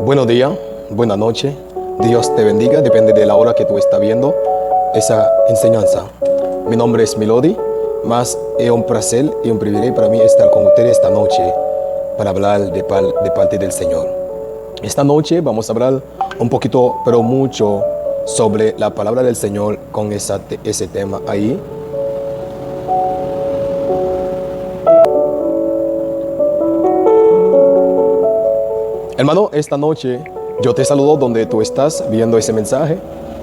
Buenos días, buena noche, Dios te bendiga, depende de la hora que tú estás viendo esa enseñanza. Mi nombre es Melody, más es un placer y un privilegio para mí estar con ustedes esta noche para hablar de parte del Señor. Esta noche vamos a hablar un poquito, pero mucho, sobre la palabra del Señor con ese tema ahí. Hermano, esta noche yo te saludo donde tú estás viendo ese mensaje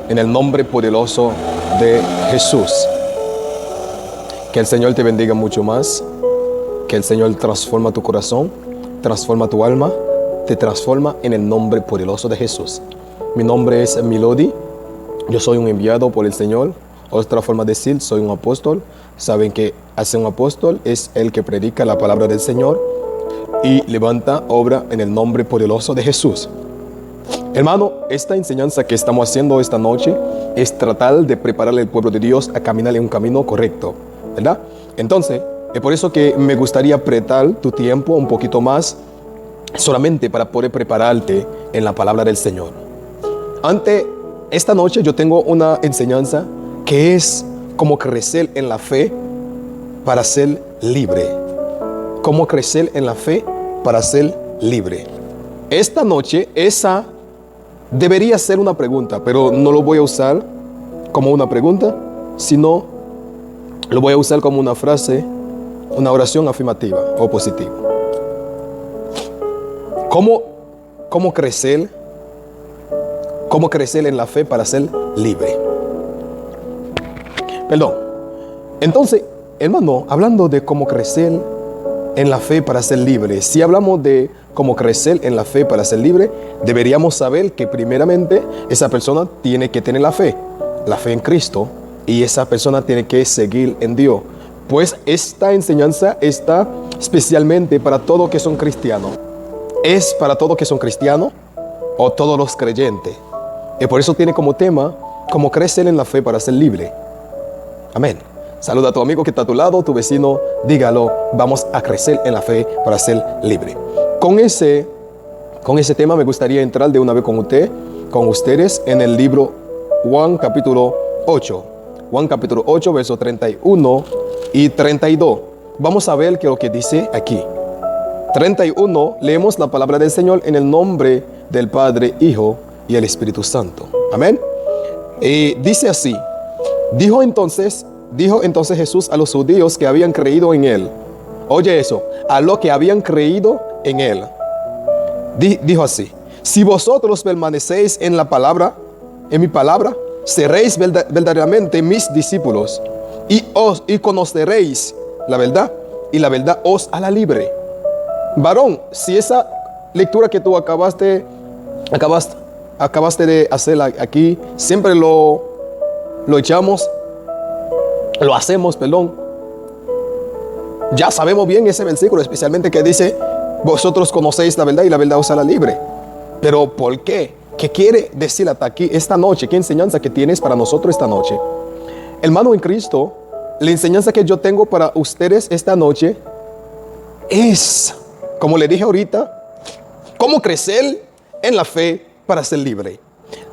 en el nombre poderoso de Jesús. Que el Señor te bendiga mucho más, que el Señor transforma tu corazón, transforma tu alma, te transforma en el nombre poderoso de Jesús. Mi nombre es Melody, yo soy un enviado por el Señor. Otra forma de decir, soy un apóstol. Saben que hacer un apóstol es el que predica la palabra del Señor y levanta obra en el nombre poderoso de Jesús. Hermano, esta enseñanza que estamos haciendo esta noche es tratar de preparar al pueblo de Dios a caminar en un camino correcto, ¿verdad? Entonces, es por eso que me gustaría apretar tu tiempo un poquito más, solamente para poder prepararte en la palabra del Señor. Esta noche yo tengo una enseñanza que es cómo crecer en la fe para ser libre. Cómo crecer en la fe para ser libre. Esta noche esa debería ser una pregunta, pero no lo voy a usar como una pregunta, sino lo voy a usar como una frase, una oración afirmativa o positiva. ¿Cómo crecer en la fe para ser libre? Perdón. Entonces, hermano, hablando de cómo crecer en la fe para ser libre, si hablamos de cómo crecer en la fe para ser libre, deberíamos saber que primeramente esa persona tiene que tener la fe en Cristo, y esa persona tiene que seguir en Dios. Pues esta enseñanza está especialmente para todos que son cristianos. Es para todos que son cristianos o todos los creyentes. Y por eso tiene como tema cómo crecer en la fe para ser libre. Amén. Saluda a tu amigo que está a tu lado, tu vecino, dígalo, vamos a crecer en la fe para ser libre. Con ese tema me gustaría entrar de una vez con ustedes en el libro Juan capítulo 8. Juan capítulo 8, versos 31 y 32. Vamos a ver qué es lo que dice aquí. 31, leemos la palabra del Señor en el nombre del Padre, Hijo y el Espíritu Santo. Amén. Dice así, Dijo entonces Jesús a los judíos que habían creído en él. Oye eso, a los que habían creído en él. Dijo así: si vosotros permanecéis en mi palabra, seréis verdaderamente mis discípulos, y conoceréis la verdad, y la verdad os hará libre. Varón, si esa lectura que tú acabaste de hacer aquí, siempre lo hacemos, ya sabemos bien ese versículo, especialmente que dice, vosotros conocéis la verdad y la verdad os hará libre. Pero ¿por qué? ¿Qué quiere decir hasta aquí esta noche? ¿Qué enseñanza que tienes para nosotros esta noche? Hermano en Cristo, la enseñanza que yo tengo para ustedes esta noche es, como le dije ahorita, cómo crecer en la fe para ser libre.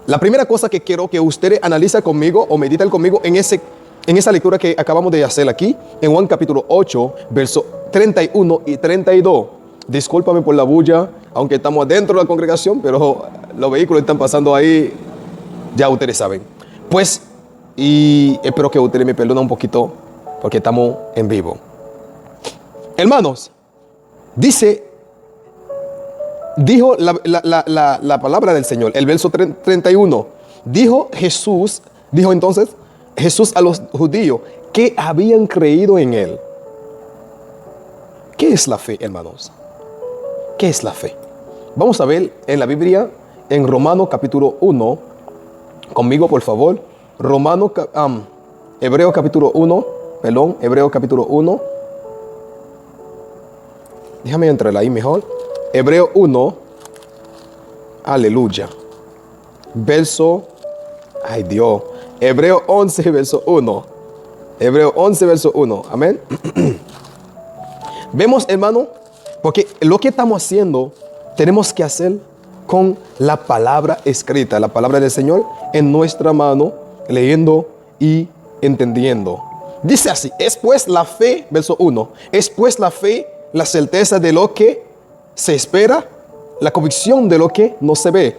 La primera cosa que quiero que ustedes analicen conmigo o mediten conmigo en esa lectura que acabamos de hacer aquí, en Juan capítulo 8, versos 31 y 32. Discúlpame por la bulla, aunque estamos dentro de la congregación, pero los vehículos están pasando ahí, ya ustedes saben. Pues, y espero que ustedes me perdonen un poquito, porque estamos en vivo. Hermanos, dijo la palabra del Señor, el verso 31. Dijo entonces Jesús a los judíos que habían creído en él. ¿Qué es la fe, hermanos? ¿Qué es la fe? Vamos a ver en la Biblia, en Romanos capítulo 1, conmigo por favor. Hebreo capítulo 1. Déjame entrar ahí mejor. Hebreo 1, aleluya. Hebreo 11, verso 1. Hebreo 11, verso 1. Amén. Vemos, hermano, porque lo que estamos haciendo tenemos que hacer con la palabra escrita, la palabra del Señor en nuestra mano, leyendo y entendiendo. Dice así: es pues la fe, verso 1, es pues la fe la certeza de lo que se espera, la convicción de lo que no se ve.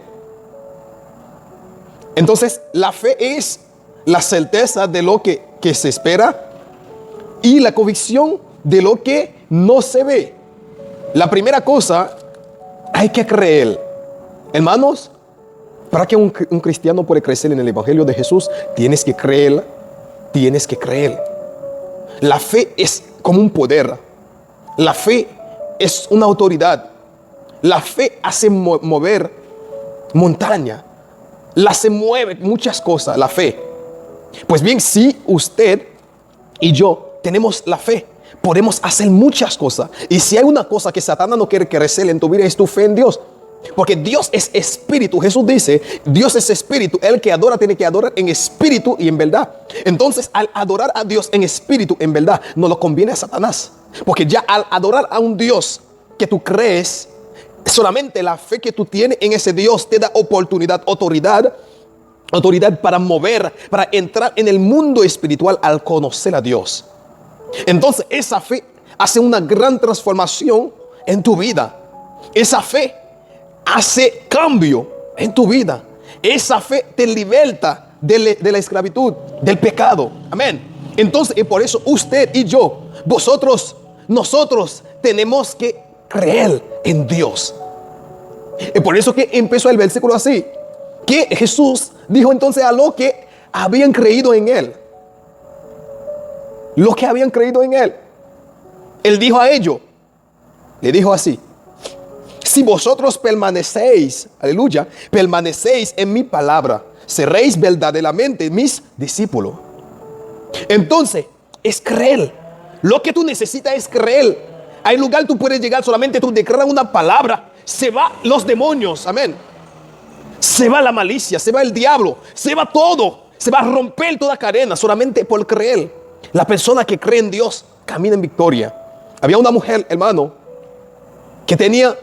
Entonces, la fe es la certeza de lo que se espera y la convicción de lo que no se ve. La primera cosa, hay que creer. Hermanos, para que un cristiano pueda crecer en el Evangelio de Jesús, tienes que creer, tienes que creer. La fe es como un poder. La fe es una autoridad. La fe hace mover montaña. La se mueve muchas cosas, la fe. Pues bien, si usted y yo tenemos la fe, podemos hacer muchas cosas. Y si hay una cosa que Satanás no quiere crecer en tu vida, es tu fe en Dios. Porque Dios es espíritu. Jesús dice, Dios es espíritu. El que adora tiene que adorar en espíritu y en verdad. Entonces, al adorar a Dios en espíritu, en verdad, no lo conviene a Satanás. Porque ya al adorar a un Dios que tú crees, solamente la fe que tú tienes en ese Dios te da oportunidad, autoridad para mover, para entrar en el mundo espiritual al conocer a Dios. Entonces, esa fe hace una gran transformación en tu vida. Esa fe hace cambio en tu vida. Esa fe te liberta de la esclavitud, del pecado. Amén. Entonces, y por eso usted y yo, nosotros tenemos que creer en Dios. Y por eso que empezó el versículo así, que Jesús dijo entonces a los que habían creído en Él. Los que habían creído en Él. Él dijo a ellos, le dijo así: si vosotros permanecéis, aleluya, permanecéis en mi palabra, seréis verdaderamente mis discípulos. Entonces, es creer. Lo que tú necesitas es creer. Hay lugar tú puedes llegar solamente tú declaras una palabra, se va los demonios, amén. Se va la malicia, se va el diablo, se va todo, se va a romper toda cadena solamente por creer. La persona que cree en Dios camina en victoria. Había una mujer, hermano, que tenía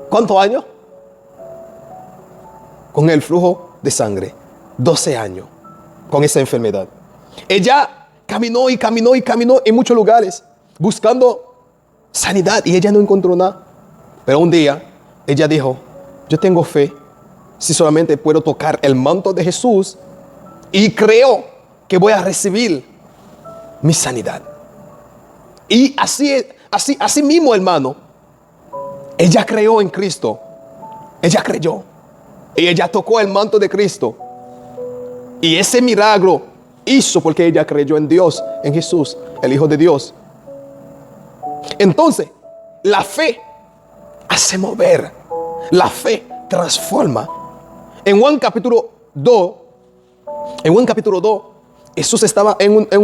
¿cuántos años? Con el flujo de sangre, 12 años, con esa enfermedad. Ella caminó y caminó y caminó en muchos lugares buscando sanidad y ella no encontró nada. Pero un día ella dijo: yo tengo fe si solamente puedo tocar el manto de Jesús, y creo que voy a recibir mi sanidad. Y así mismo, hermano, ella creyó en Cristo. Ella creyó y ella tocó el manto de Cristo, y ese milagro hizo porque ella creyó en Dios, en Jesús, el Hijo de Dios. Entonces, la fe hace mover. La fe transforma. En Juan capítulo 2, Jesús estaba en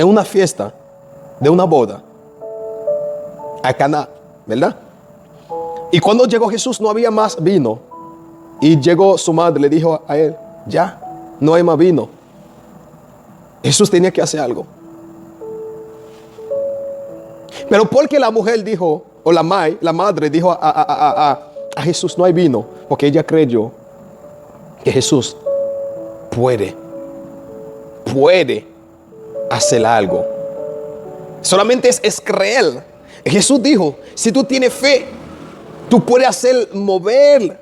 una fiesta de una boda a Caná, ¿verdad? Y cuando llegó Jesús no había más vino. Y llegó su madre, le dijo a él: ya, no hay más vino. Jesús tenía que hacer algo. Pero porque la mujer dijo, o la madre dijo a Jesús: no hay vino, porque ella creyó que Jesús puede hacer algo. Solamente es creer. Jesús dijo: si tú tienes fe, tú puedes hacer mover,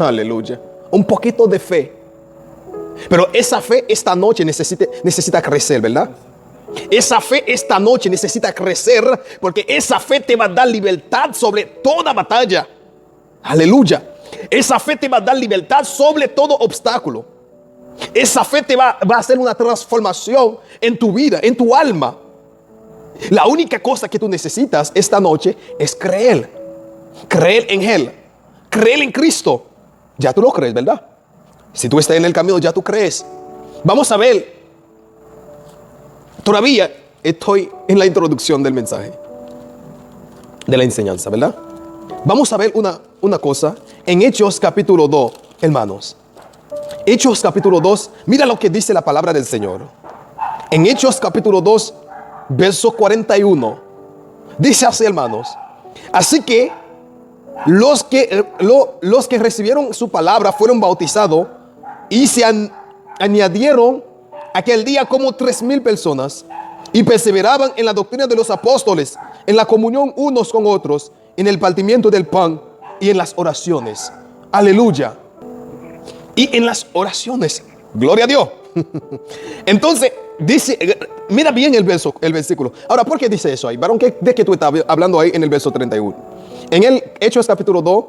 aleluya, un poquito de fe. Pero esa fe esta noche necesita crecer, ¿verdad? Esa fe esta noche necesita crecer, porque esa fe te va a dar libertad sobre toda batalla. Aleluya. Esa fe te va a dar libertad sobre todo obstáculo. Esa fe te va a hacer una transformación en tu vida, en tu alma. La única cosa que tú necesitas esta noche es creer. Creer en Él. Creer en Cristo. Ya tú lo crees, ¿verdad? Si tú estás en el camino, ya tú crees. Vamos a ver. Todavía estoy en la introducción del mensaje, de la enseñanza, ¿verdad? Vamos a ver una cosa en Hechos capítulo 2, hermanos. Hechos capítulo 2, mira lo que dice la palabra del Señor. En Hechos capítulo 2, verso 41, dice así, hermanos: Así que los que recibieron su palabra fueron bautizados y se añadieron aquel día como 3,000 personas y perseveraban en la doctrina de los apóstoles, en la comunión unos con otros, en el partimiento del pan y en las oraciones. Aleluya. Y en las oraciones. Gloria a Dios. Entonces, dice, mira bien el versículo. Ahora, ¿por qué dice eso ahí? ¿Varón, de qué tú estás hablando ahí en el verso 31? En el Hechos capítulo 2,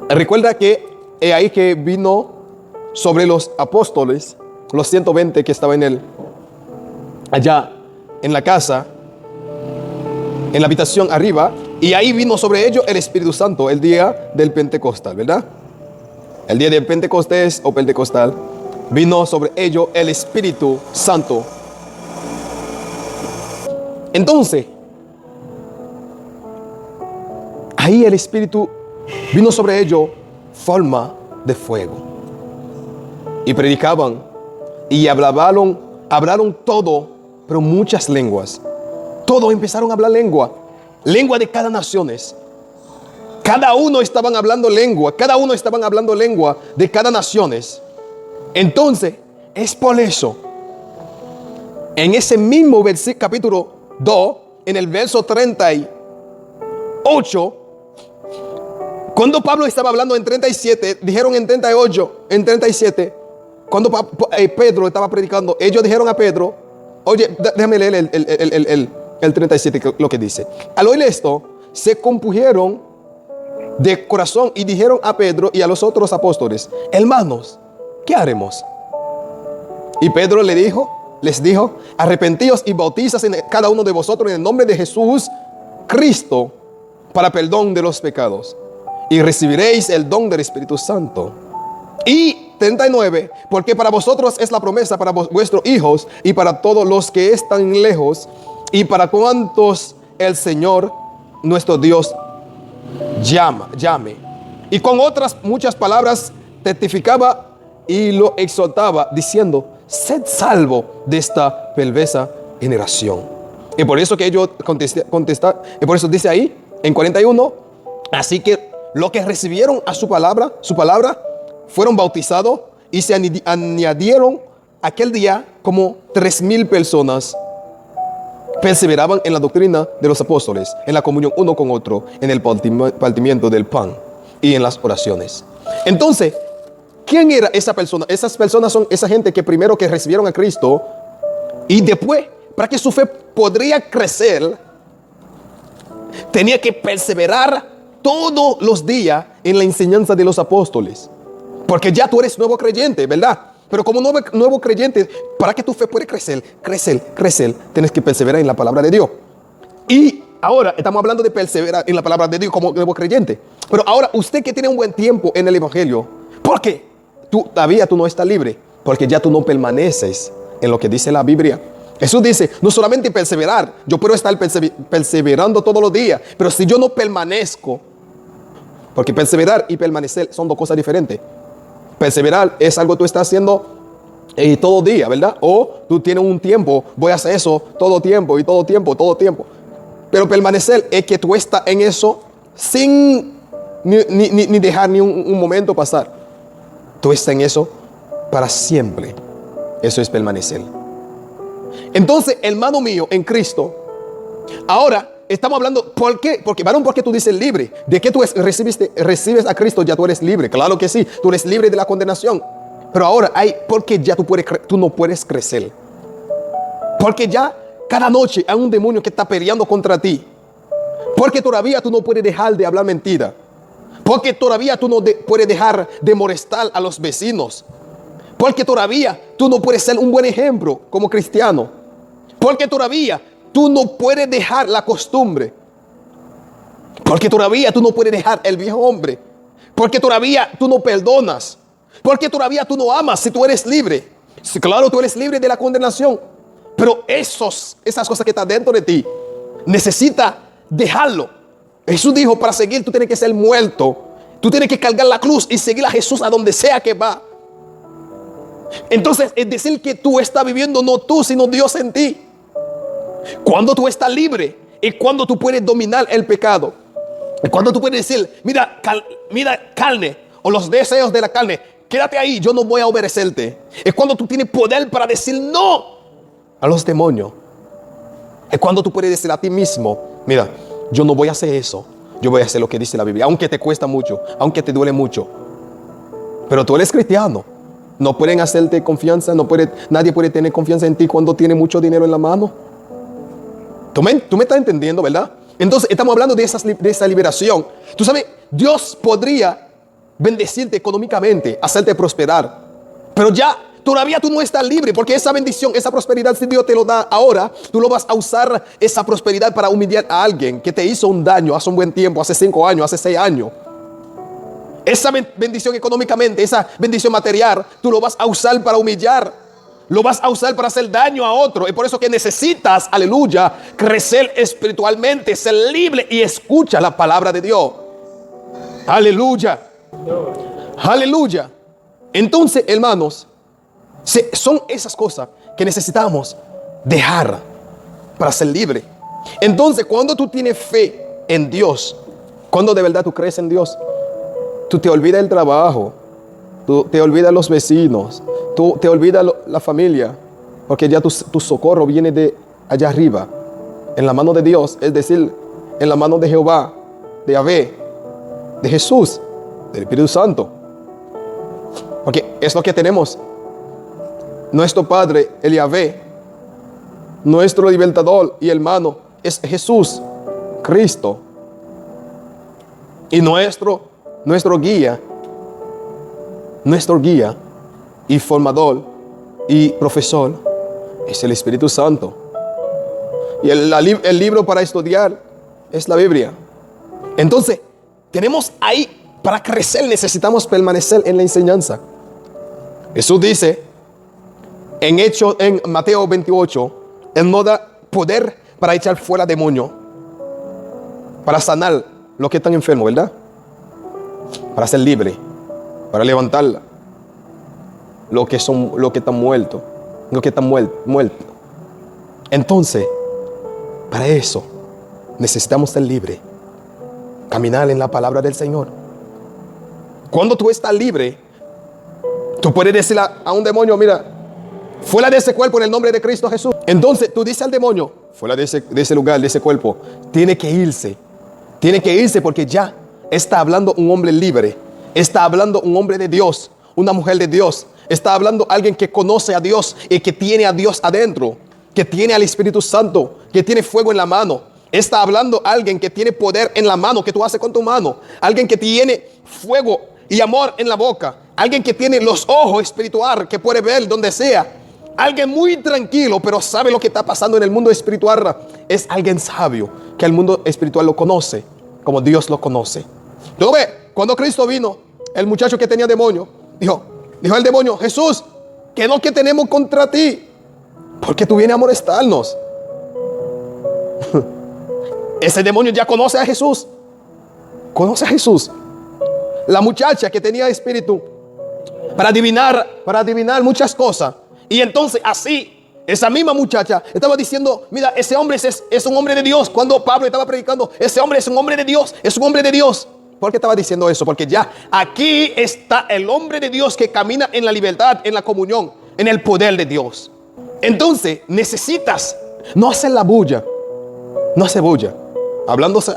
recuerda que ahí que vino sobre los apóstoles, los 120 que estaban allá en la casa, en la habitación arriba, y ahí vino sobre ellos el Espíritu Santo el día del Pentecostal, ¿verdad? El día del Pentecostés o Pentecostal vino sobre ellos el Espíritu Santo. Entonces, ahí el Espíritu vino sobre ellos forma de fuego. Y predicaban y hablaron todo, pero muchas lenguas. Todos empezaron a hablar lengua de cada naciones. Cada uno estaban hablando lengua de cada naciones. Entonces, es por eso, en ese mismo capítulo 2, en el verso 38, cuando Pablo estaba hablando en 37, dijeron en 38, en 37, cuando Pedro estaba predicando, ellos dijeron a Pedro, oye, déjame leer el 37, lo que dice. Al oír esto, se compusieron de corazón y dijeron a Pedro y a los otros apóstoles, hermanos, ¿qué haremos? Y Pedro les dijo, arrepentíos y bautizaos en cada uno de vosotros en el nombre de Jesús Cristo para perdón de los pecados, y recibiréis el don del Espíritu Santo. Y 39, porque para vosotros es la promesa, para vuestros hijos y para todos los que están lejos, y para cuantos el Señor nuestro Dios llame. Y con otras muchas palabras testificaba y lo exhortaba, diciendo, sed salvo de esta perversa generación. Y por eso que ellos contestaron, y por eso dice ahí en 41, así que los que recibieron a su palabra fueron bautizados y se añadieron aquel día como 3,000 personas. Perseveraban en la doctrina de los apóstoles, en la comunión uno con otro, en el partimiento del pan y en las oraciones. Entonces, ¿quién era esa persona? Esas personas son esa gente que primero que recibieron a Cristo y después, para que su fe podría crecer, tenía que perseverar todos los días en la enseñanza de los apóstoles. Porque ya tú eres nuevo creyente, ¿verdad? Pero como nuevo creyente, para que tu fe pueda crecer, tienes que perseverar en la palabra de Dios. Y ahora estamos hablando de perseverar en la palabra de Dios como nuevo creyente. Pero ahora usted que tiene un buen tiempo en el Evangelio, ¿por qué? Todavía tú no estás libre, porque ya tú no permaneces en lo que dice la Biblia. Jesús dice, no solamente perseverar, yo puedo estar perseverando todos los días, pero si yo no permanezco, porque perseverar y permanecer son dos cosas diferentes. Perseverar es algo que tú estás haciendo todo día, ¿verdad? O tú tienes un tiempo, voy a hacer eso todo tiempo. Pero permanecer es que tú estás en eso sin ni dejar ni un momento pasar. Tú estás en eso para siempre. Eso es permanecer. Entonces, hermano mío, en Cristo, ahora estamos hablando, ¿por qué? Porque, varón, ¿por qué tú dices libre? ¿De qué tú recibes a Cristo? Ya tú eres libre. Claro que sí, tú eres libre de la condenación. Pero ahora porque ya tú no puedes crecer. Porque ya cada noche hay un demonio que está peleando contra ti. Porque todavía tú no puedes dejar de hablar mentira. Porque todavía tú no puedes dejar de molestar a los vecinos. Porque todavía tú no puedes ser un buen ejemplo como cristiano. Porque todavía tú no puedes dejar la costumbre. Porque todavía tú no puedes dejar el viejo hombre. Porque todavía tú no perdonas. Porque todavía tú no amas si tú eres libre. Sí, claro, tú eres libre de la condenación. Pero esas cosas que están dentro de ti, necesita dejarlo. Jesús dijo, para seguir tú tienes que ser muerto. Tú tienes que cargar la cruz y seguir a Jesús a donde sea que va. Entonces, es decir que tú estás viviendo no tú, sino Dios en ti. Cuando tú estás libre, es cuando tú puedes dominar el pecado. Es cuando tú puedes decir, mira, mira carne, o los deseos de la carne, quédate ahí, yo no voy a obedecerte. Es cuando tú tienes poder para decir no a los demonios. Es cuando tú puedes decir a ti mismo, mira, yo no voy a hacer eso. Yo voy a hacer lo que dice la Biblia, aunque te cuesta mucho, aunque te duele mucho. Pero tú eres cristiano. No pueden hacerte confianza, nadie puede tener confianza en ti cuando tiene mucho dinero en la mano. ¿Tú me estás entendiendo, verdad? Entonces estamos hablando de esa liberación. Tú sabes, Dios podría bendecirte económicamente, hacerte prosperar. Pero ya todavía tú no estás libre, porque esa bendición, esa prosperidad, si Dios te lo da ahora, tú lo vas a usar esa prosperidad para humillar a alguien que te hizo un daño hace un buen tiempo, hace 5 años, hace 6 años. Esa bendición económicamente, esa bendición material, tú lo vas a usar para humillar. Lo vas a usar para hacer daño a otro. Es por eso que necesitas, aleluya, crecer espiritualmente, ser libre y escucha la palabra de Dios. Aleluya. Aleluya. Entonces, hermanos, son esas cosas que necesitamos dejar para ser libre. Entonces, cuando tú tienes fe en Dios, cuando de verdad tú crees en Dios, tú te olvidas del trabajo, tú te olvidas los vecinos, tú te olvidas la familia, porque ya tu socorro viene de allá arriba, en la mano de Dios, es decir, en la mano de Jehová, de Yahvé, de Jesús, del Espíritu Santo. Porque es lo que tenemos. Nuestro Padre, el Yahvé, nuestro libertador y hermano es Jesús, Cristo. Y nuestro guía y formador y profesor es el Espíritu Santo. Y el libro para estudiar es la Biblia. Entonces, tenemos ahí, para crecer necesitamos permanecer en la enseñanza. Jesús dice en Mateo 28, Él nos da poder para echar fuera demonios, para sanar los que están enfermos, ¿verdad? Para ser libre, para levantar los que están muertos, muertos. Entonces, para eso necesitamos ser libres, caminar en la palabra del Señor. Cuando tú estás libre, tú puedes decir a un demonio, mira, fuera de ese cuerpo en el nombre de Cristo Jesús. Entonces tú dices al demonio, fuera de ese lugar, de ese cuerpo, tiene que irse. Tiene que irse, porque ya está hablando un hombre libre. Está hablando un hombre de Dios, una mujer de Dios. Está hablando alguien que conoce a Dios y que tiene a Dios adentro, que tiene al Espíritu Santo, que tiene fuego en la mano. Está hablando alguien que tiene poder en la mano, que tú haces con tu mano. Alguien que tiene fuego y amor en la boca. Alguien que tiene los ojos espirituales, que puede ver donde sea. Alguien muy tranquilo, pero sabe lo que está pasando en el mundo espiritual. Es alguien sabio, que el mundo espiritual lo conoce como Dios lo conoce. ¿Tú ves? Cuando Cristo vino, el muchacho que tenía demonio, dijo el demonio, Jesús, ¿qué es lo que tenemos contra ti? Porque tú vienes a molestarnos. Ese demonio ya conoce a Jesús. Conoce a Jesús. La muchacha que tenía espíritu para adivinar muchas cosas. Y entonces así, esa misma muchacha estaba diciendo, mira, ese hombre es un hombre de Dios. Cuando Pablo estaba predicando, ese hombre es un hombre de Dios, es un hombre de Dios. ¿Por qué estaba diciendo eso? Porque ya aquí está el hombre de Dios que camina en la libertad, en la comunión, en el poder de Dios. Entonces necesitas no hacer la bulla. No hacer bulla.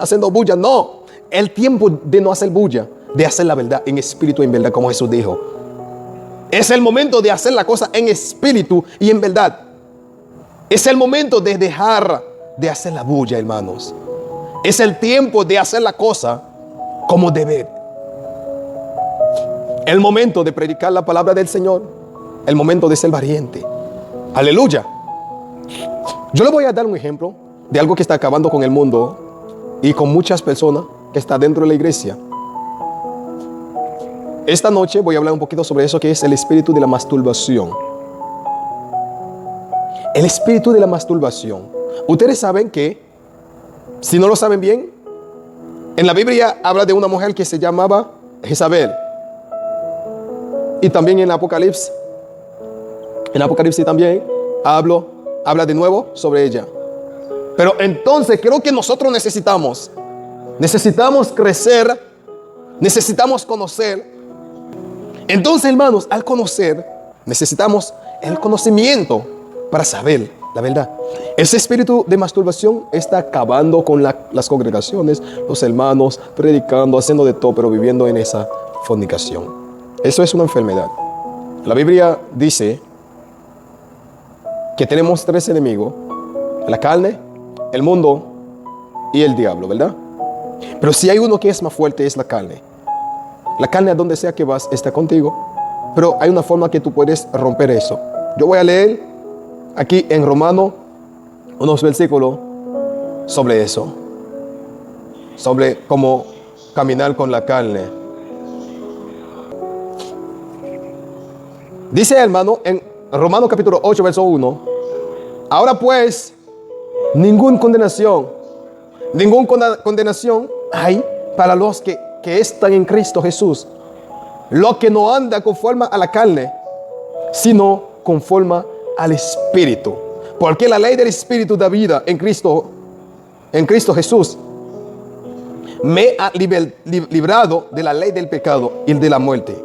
Haciendo bulla, no. El tiempo de no hacer bulla, de hacer la verdad en espíritu y en verdad, como Jesús dijo. Es el momento de hacer la cosa en espíritu y en verdad. Es el momento de dejar de hacer la bulla, hermanos. Es el tiempo de hacer la cosa como debe. El momento de predicar la palabra del Señor. El momento de ser valiente. Aleluya. Yo le voy a dar un ejemplo de algo que está acabando con el mundo y con muchas personas que están dentro de la iglesia. Esta noche voy a hablar un poquito sobre eso, que es el espíritu de la masturbación. El espíritu de la masturbación. Ustedes saben que, si no lo saben bien, en la Biblia habla de una mujer que se llamaba Jezabel. Y también en Apocalipsis también habla de nuevo sobre ella. Pero entonces creo que nosotros necesitamos crecer, necesitamos conocer. Entonces, hermanos, al conocer, necesitamos el conocimiento para saber la verdad. Ese espíritu de masturbación está acabando con las congregaciones, los hermanos, predicando, haciendo de todo, pero viviendo en esa fornicación. Eso es una enfermedad. La Biblia dice que tenemos 3 enemigos: la carne, el mundo y el diablo, ¿verdad? Pero si hay uno que es más fuerte, es la carne. La carne, a donde sea que vas, está contigo. Pero hay una forma que tú puedes romper eso. Yo voy a leer aquí en Romanos unos versículos sobre eso, sobre cómo caminar con la carne. Dice, hermano, en Romanos capítulo 8, verso 1: ahora pues, ninguna condenación hay para los que están en Cristo Jesús, los que no andan conforme a la carne, sino conforme al Espíritu. Porque la ley del Espíritu de vida en Cristo Jesús me ha librado de la ley del pecado y de la muerte.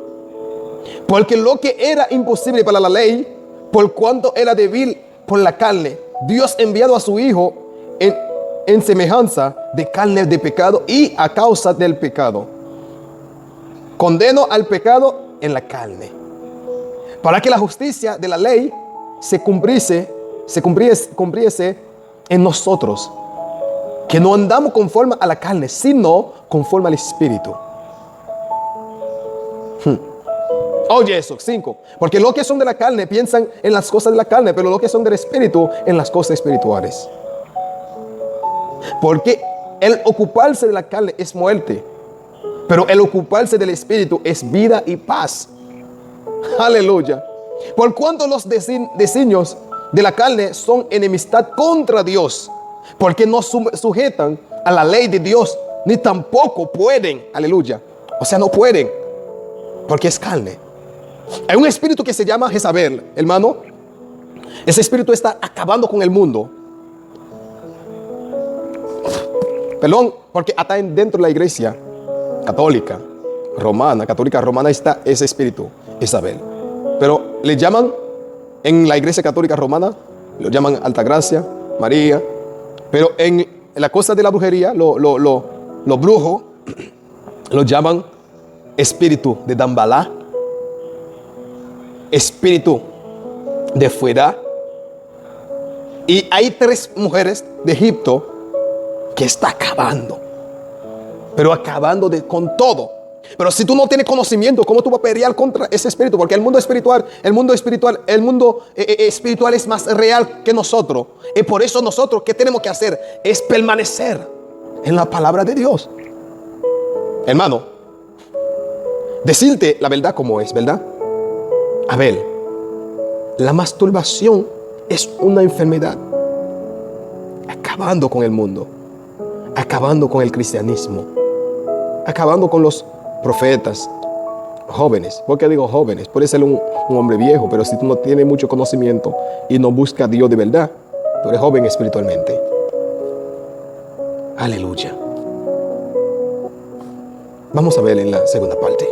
Porque lo que era imposible para la ley, por cuanto era débil por la carne, Dios enviado a su Hijo en semejanza de carne de pecado, y a causa del pecado condenó al pecado en la carne, para que la justicia de la ley se cumpliese en nosotros, que no andamos conforme a la carne, sino conforme al Espíritu. Oye eso, 5. Porque los que son de la carne piensan en las cosas de la carne, pero los que son del Espíritu en las cosas espirituales. Porque el ocuparse de la carne es muerte, pero el ocuparse del Espíritu es vida y paz. Aleluya. Por cuanto los designios de la carne son enemistad contra Dios, porque no sujetan a la ley de Dios, ni tampoco pueden. Aleluya. O sea, no pueden, porque es carne. Hay un espíritu que se llama Jezabel, hermano. Ese espíritu está acabando con el mundo. Perdón, porque hasta dentro de la iglesia católica romana está ese espíritu, Jezabel. Pero le llaman, en la iglesia católica romana, lo llaman Altagracia, María. Pero en la cosa de la brujería, los brujos lo llaman espíritu de Dambalá, espíritu de fuera. Y hay 3 mujeres de Egipto que está acabando, pero acabando con todo. Pero si tú no tienes conocimiento, ¿cómo tú vas a pelear contra ese espíritu? Porque el mundo espiritual es más real que nosotros. Y por eso nosotros, ¿qué tenemos que hacer? Es permanecer en la palabra de Dios. Hermano, decirte la verdad como es, ¿verdad? A ver, la masturbación es una enfermedad, acabando con el mundo, acabando con el cristianismo, acabando con los profetas jóvenes. ¿Por qué digo jóvenes? Puede ser un hombre viejo, pero si tú no tienes mucho conocimiento y no buscas a Dios de verdad, tú eres joven espiritualmente. Aleluya. Vamos a ver en la segunda parte.